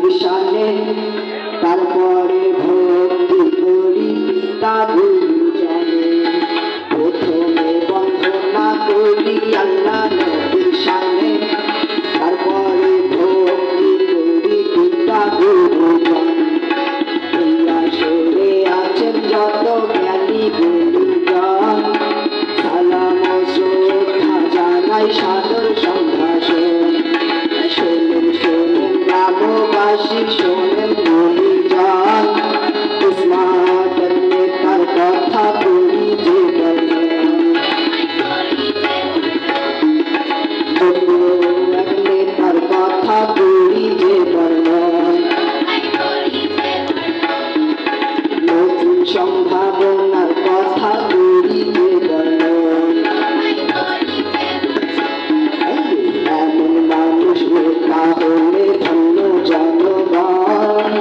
নবীর শানে তারপরে ভক্তি করি পিতা গুরুজনে প্রথমে বন্দনা করি আল্লাহ নবীর শানে তারপরে ভক্তি করি পিতা গুরুজন এই আসরে আছেন যত জ্ঞানী গুরুজন সালাম ও শ্রদ্ধা জানাই সাদর সম্ভাষণ শোনেন শোনেন গ্রামবাসী শোনেন গুরুজন উসমান নেতার কথা করি যে নেতার কথা করি যে নতুন সম্ভাবনার কথা করি যে এমন মানুষ নেতা হলে ধন্য জনগণ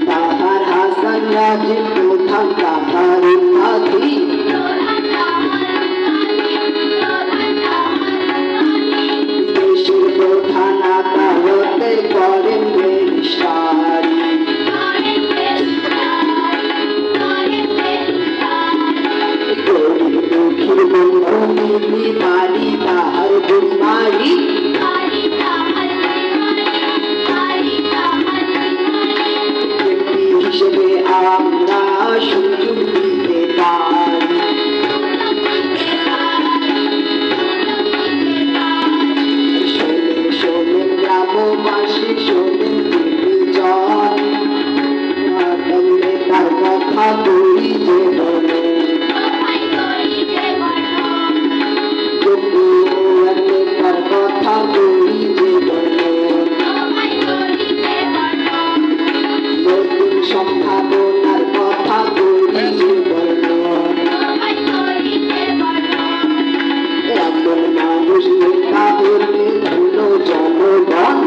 তাহার হাসান রাজীব প্রধান তাহার উন্নতি দেশের প্রধান আদালতে করেন ব্যারিস্টারি গরিব দুঃখীর বন্ধু বাড়ি তাহার দুর্মারি হিসেবে আমরা সুযোগ দিতে পারি শোনেন শোনেন গ্রামবাসী শোনেন গুরুজন তার কথা করি যে বলে তার কথা করি যে বলে নতুন সম্ভাবনার কথা করি যে এমন মানুষ নেতা হলে ধন্য জনগণ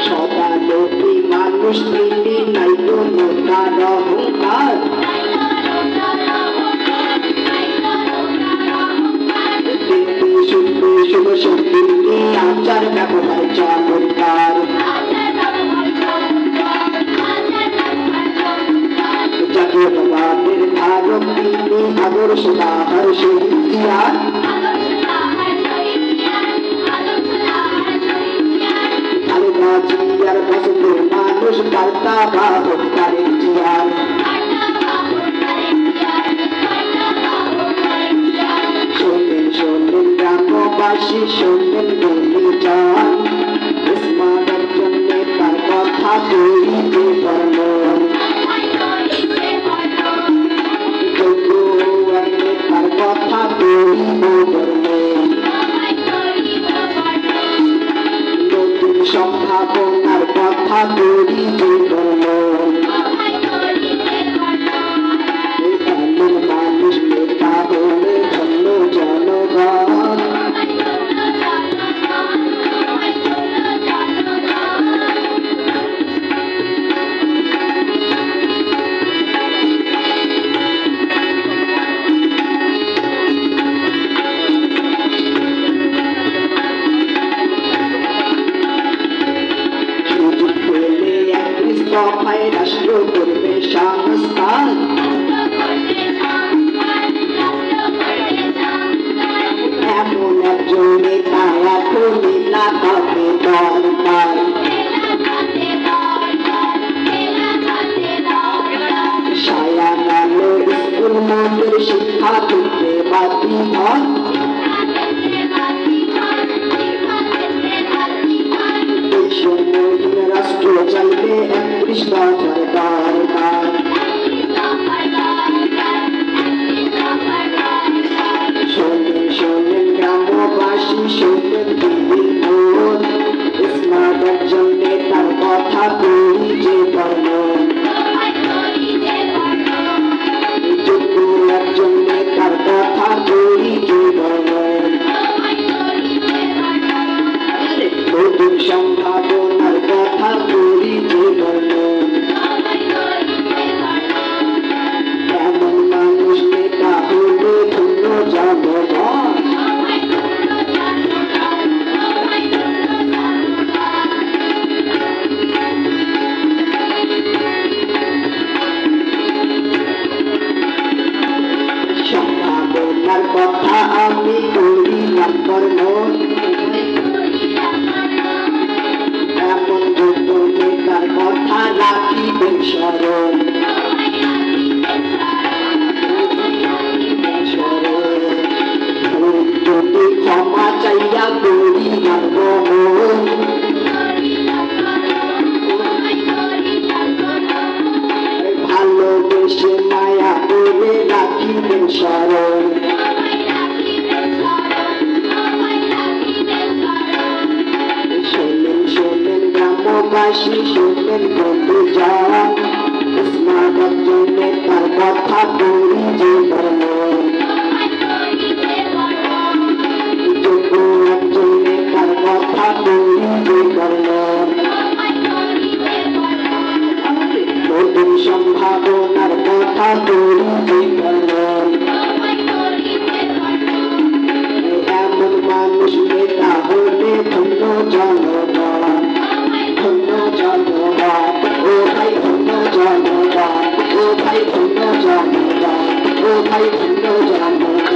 সদালোকী মানুষ তিনি নাই কোনো তার অহংকার দেখতে শুনতে শুভ শক্তি আচার ব্যবহার চমৎকার জাতীয়তাবাদের ধারক তিনি আদর্শ তাহার শহীদিয়ার জিয়ার পছন্দের মানুষ বার্তা বাহক তারেক জিয়ার শোনেন শোনেন গ্রামবাসী শোনেন গুরুজন উসমানের জন্য তার কথা করি যে বর্ণন তার কথা করি বর্ণন নতুন সম্ভাবনার কথা করি যে বর্ণন এমন মানুষ নেতা হলে ধন্য জনগণ দফায় রাষ্ট্র করবে সংস্কার এমন একজন নেতা এখনই লাগাতে দরকার সায়ানালো স্কুল মন্দির শিক্ষা ক্ষেত্রে বাতি ঘর রাষ্ট্র চাইবে 31 দফার দরকার শোনেন শোনেন গ্রামবাসী বাসী শোনেন দিদির মন স্মার্টের জন্যে তার কথা করি যে বর্ণন যোগ্য একজনে তার কথা করি যে বর্ণন নতুন সম্ভাবনার কথা করি যে বর্ণন এমন মানুষ নেতা হলে ধন্য জনগণ সম্ভাবনার কথা আমি করিলাম বর্ণন এমন যোগ্য নেতার কথা রাখিবেন স্মরণ যদি ক্ষমা চাইয়া করিলাম গ্রহণ ভালোবেসে মায়া করে রাখিবেন স্মরণ শোনেন শোনেন গ্রামবাসী শোনেন বন্ধুজন স্মার্টের জন্য তার কথা করি যে বর্ণন যোগ্য একজন নেতার কথা করি যে বর্ণন নতুন সম্ভাবনার কথা করি যে বর্ণন এমন মানুষ নেতা হলে ধন্য জনগণ ধন্য জনগণ ও ভাই ধন্য জনগণ ও ভাই ধন্য জনগণ ও ভাই ধন্য জনগণ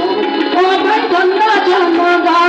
ও ভাই ধন্য জনগণ